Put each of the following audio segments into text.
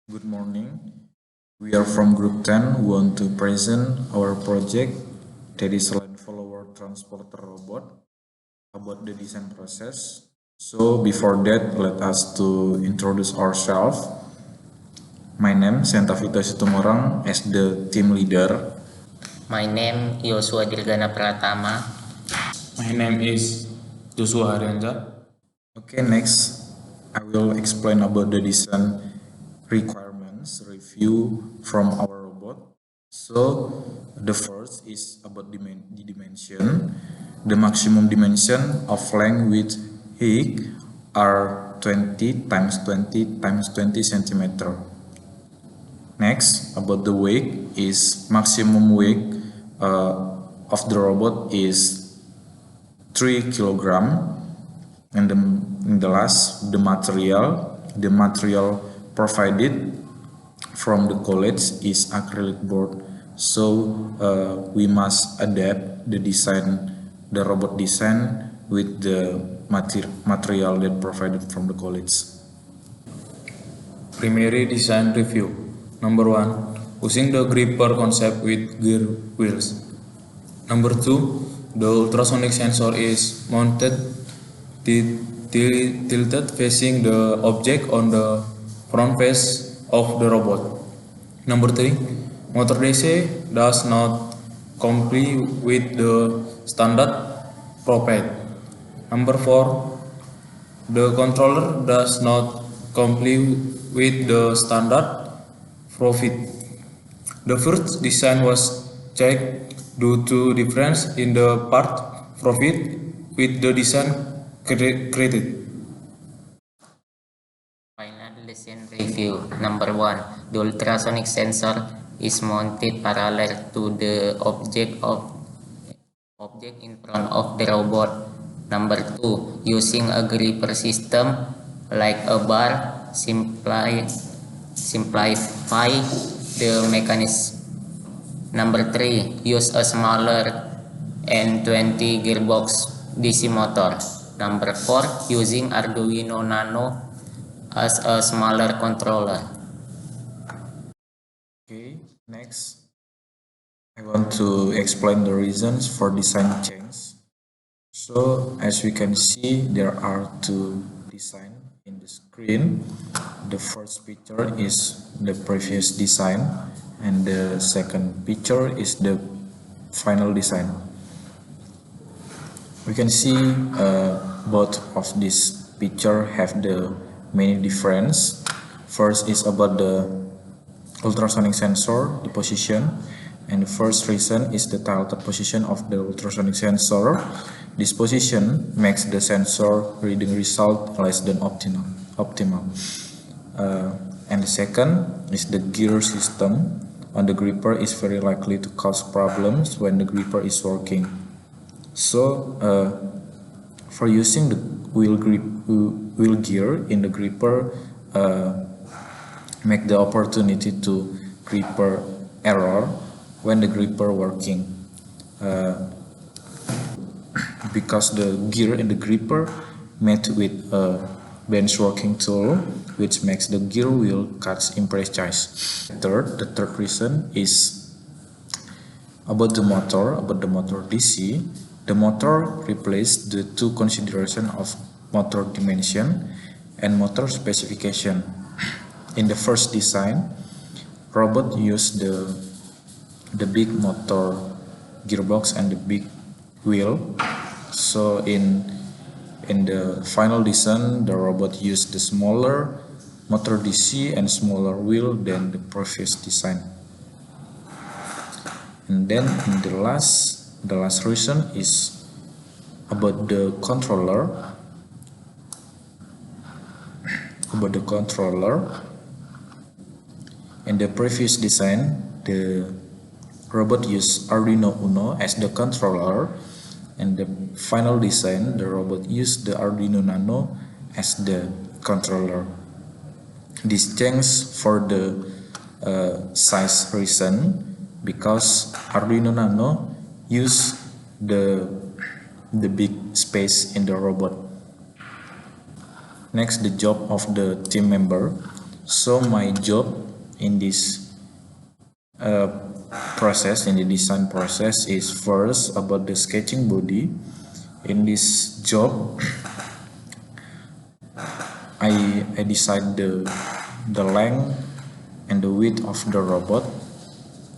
Good morning. We are from Group 10 who want to present our project that is Land Follower Transporter Robot about the design process. So before that, let us to introduce ourselves. My name is Sentavita Situmorang as the team leader. My name Yosua Dirgana Pratama. My name is Joshua Haryanza. Okay, next I will explain about the design requirements review from our robot. So the first is about the dimension. The maximum dimension of length with height are 20 times 20 times 20 centimeter. Next, about the weight is maximum weight of the robot is 3 kilogram. And the last, the material provided from the college is acrylic board. So we must adapt the robot design with the material that provided from the college. Primary design review. Number 1. Using the gripper concept with gear wheels. Number 2. The ultrasonic sensor is mounted tilted facing the object on the front face of the robot. Number 3. Motor DC does not comply with the standard provided. Number 4. The controller does not comply with the standard profit. The first design was checked due to difference in the part profit with the design created. Final design review. Number 1. The ultrasonic sensor is mounted parallel to the object in front of the robot. Number 2. Using a gripper system like a bar simplify the mechanism. Number 3. Use a smaller N20 gearbox DC motor. Number 4. Using Arduino Nano as a smaller controller. Okay, next I want to explain the reasons for design change. So as we can see, there are two designs in the screen. The first picture is the previous design and the second picture is the final design. We can see both of these picture have the many difference. First is about the ultrasonic sensor, the position, and the first reason is the tilted position of the ultrasonic sensor. This position makes the sensor reading result less than optimal. And the second is the gear system on the gripper is very likely to cause problems when the gripper is working. So for using the wheel gear in the gripper make the opportunity to gripper error when the gripper working because the gear in the gripper met with a bench working tool which makes the gear wheel cuts imprecise. The third reason is about the motor DC. The motor replaced the two consideration of motor dimension and motor specification. In the first design, robot used the big motor gearbox and the big wheel. So in the final design, the robot used the smaller motor DC and smaller wheel than the previous design. And then in the last reason is about the controller. In the previous design, the robot used Arduino Uno as the controller, and the final design, the robot used the Arduino Nano as the controller. This changed for the size reason because Arduino Nano use the big space in the robot. Next, the job of the team member. So my job in this process, in the design process, is first about the sketching body. In this job, I decide the length and the width of the robot,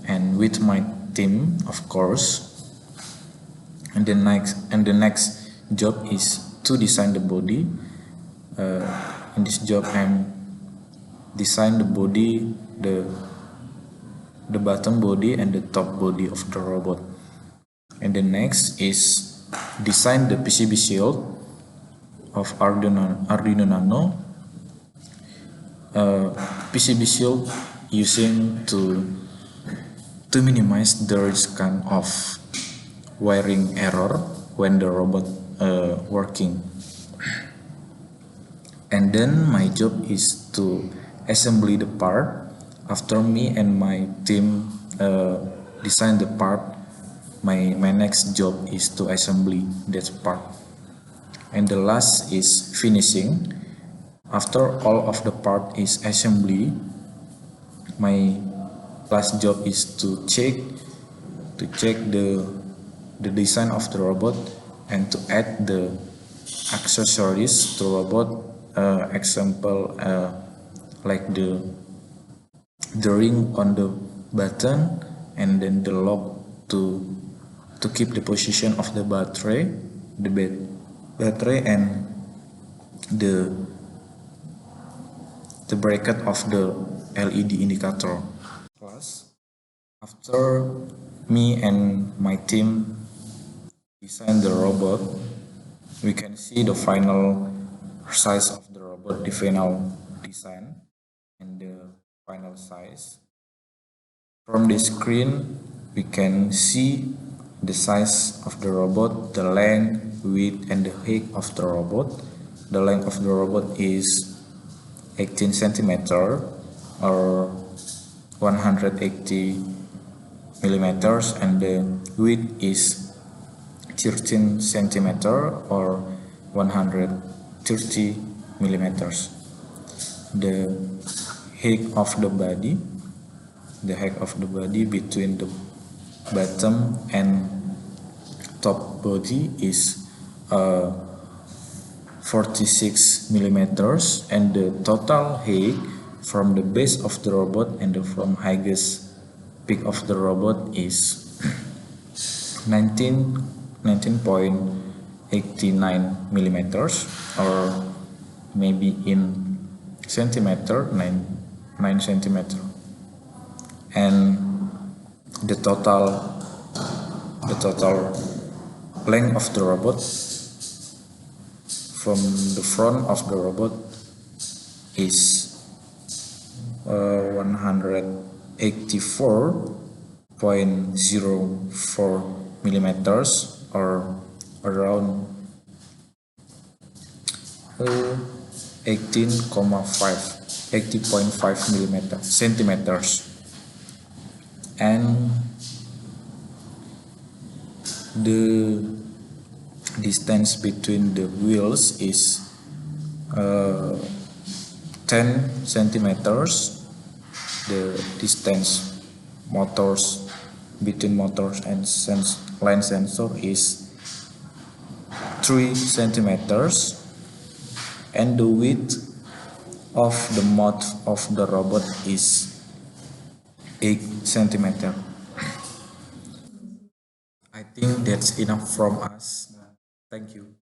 and with my team, of course. And the next job is to design the body. In this job, I'm design the body, the bottom body and the top body of the robot. And the next is design the PCB shield of Arduino Nano. PCB shield using to minimize the risk of wiring error when the robot working. And then my job is to assembly the part. After me and my team design the part, my next job is to assembly that part. And the last is finishing. After all of the part is assembly, my last job is to check the design of the robot and to add the accessories to robot. Example like the ring on the button, and then the lock to keep the position of the battery, and the bracket of the LED indicator. Plus, after me and my team design the robot, we can see the final size of the robot, the final design and the final size. From the screen, we can see the size of the robot, the length, width, and the height of the robot. The length of the robot is 18 centimeter or 180 millimeters, and the width is 13 centimeter or 130 millimeters. The height of the body between the bottom and top body is 46 millimeters, and the total height from the base of the robot and from highest peak of the robot is 19.89 millimeters, or maybe in centimeter 9 centimeter. And the total length of the robot from the front of the robot is 184.04 millimeters, or around 80.5 centimeters. And the distance between the wheels is 10 centimeters. The distance between motors and line sensor is 3 centimeters, and the width of the mouth of the robot is 8 centimeter. I think that's enough from us. Thank you.